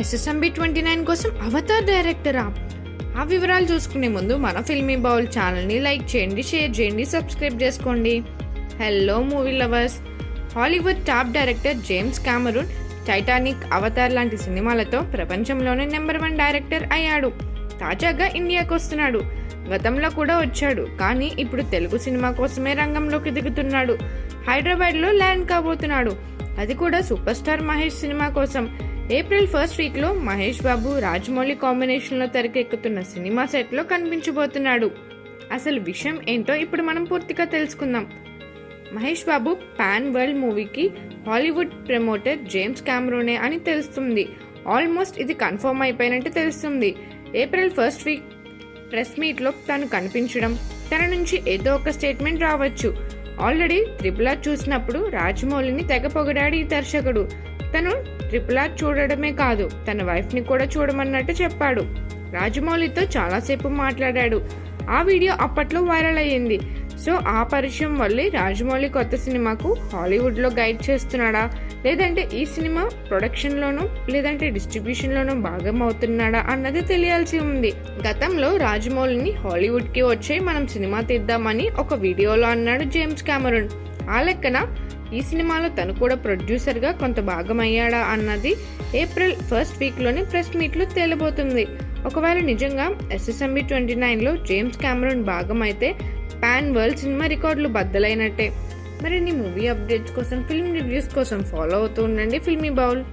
SSMB 29 కోసం Avatar డైరెక్టరా? ఆ వివరాలు చూసుకునే ముందు మన ఫిల్మీ బౌల్ ఛానల్ని లైక్ చేయండి, షేర్ చేయండి, సబ్స్క్రైబ్ చేసుకోండి. Hello movie lovers. Hollywood top director James Cameron Titanic, Avatar లాంటి సినిమాలతో ప్రపంచంలోనే నెంబర్ 1 డైరెక్టర్ అయ్యాడు. తాజాగా ఇండియాకు వస్తున్నాడు. గతంలో కూడా వచ్చాడు, కానీ ఇప్పుడు తెలుగు సినిమా కోసమే రంగంలోకి దిగుతున్నాడు. హైదరాబాద్లో ల్యాండ్ కాబోతున్నాడు, అది కూడా సూపర్ స్టార్ మహేష్ సినిమా కోసం. ఏప్రిల్ 1st వీక్లో మహేష్ బాబు, రాజమౌళి కాంబినేషన్లో తెరకెక్కుతున్న సినిమా సెట్లో కనిపించబోతున్నాడు. అసలు విషయం ఏంటో ఇప్పుడు మనం పూర్తిగా తెలుసుకుందాం. మహేష్ బాబు పాన్ వరల్డ్ మూవీకి హాలీవుడ్ ప్రమోటర్ జేమ్స్ కామరూనే అని తెలుస్తుంది. ఆల్మోస్ట్ ఇది కన్ఫర్మ్ అయిపోయినట్టు తెలుస్తుంది. ఏప్రిల్ 1st వీక్ ప్రెస్ మీట్లో తను కనిపించడం, తన నుంచి ఏదో ఒక స్టేట్మెంట్ రావచ్చు. ఆల్రెడీ RRR చూసినప్పుడు రాజమౌళిని తెగ పొగిడాడు ఈ దర్శకుడు. తను RRR చూడడమే కాదు, తన వైఫ్ని కూడా చూడమన్నట్టు చెప్పాడు. రాజమౌళితో చాలాసేపు మాట్లాడాడు. ఆ వీడియో అప్పట్లో వైరల్ అయ్యింది. సో ఆ పరిచయం వల్లే రాజమౌళి కొత్త సినిమాకు హాలీవుడ్లో గైడ్ చేస్తున్నాడా, లేదంటే ఈ సినిమా ప్రొడక్షన్లోనూ లేదంటే డిస్ట్రిబ్యూషన్లోనూ భాగం అవుతున్నాడా అన్నది తెలియాల్సి ఉంది. గతంలో రాజమౌళిని హాలీవుడ్కి వచ్చి మనం సినిమా తీద్దామని ఒక వీడియోలో అన్నాడు జేమ్స్ కామరూన్. ఆ లెక్కన ఈ సినిమాలో తను కూడా ప్రొడ్యూసర్గా కొంత భాగం అయ్యాడా అన్నది ఏప్రిల్ 1st వీక్లోనే ప్రెస్ మీట్లో తేలబోతుంది. ఒకవేళ నిజంగా SSMB 29లో జేమ్స్ కామరూన్ భాగం అయితే పాన్ వరల్డ్ సినిమా రికార్డులు బద్దలైనట్టే. మరిన్ని మూవీ అప్డేట్స్ కోసం, ఫిల్మ్ రివ్యూస్ కోసం ఫాలో అవుతూ ఉండండి ఫిల్మీ బౌల్.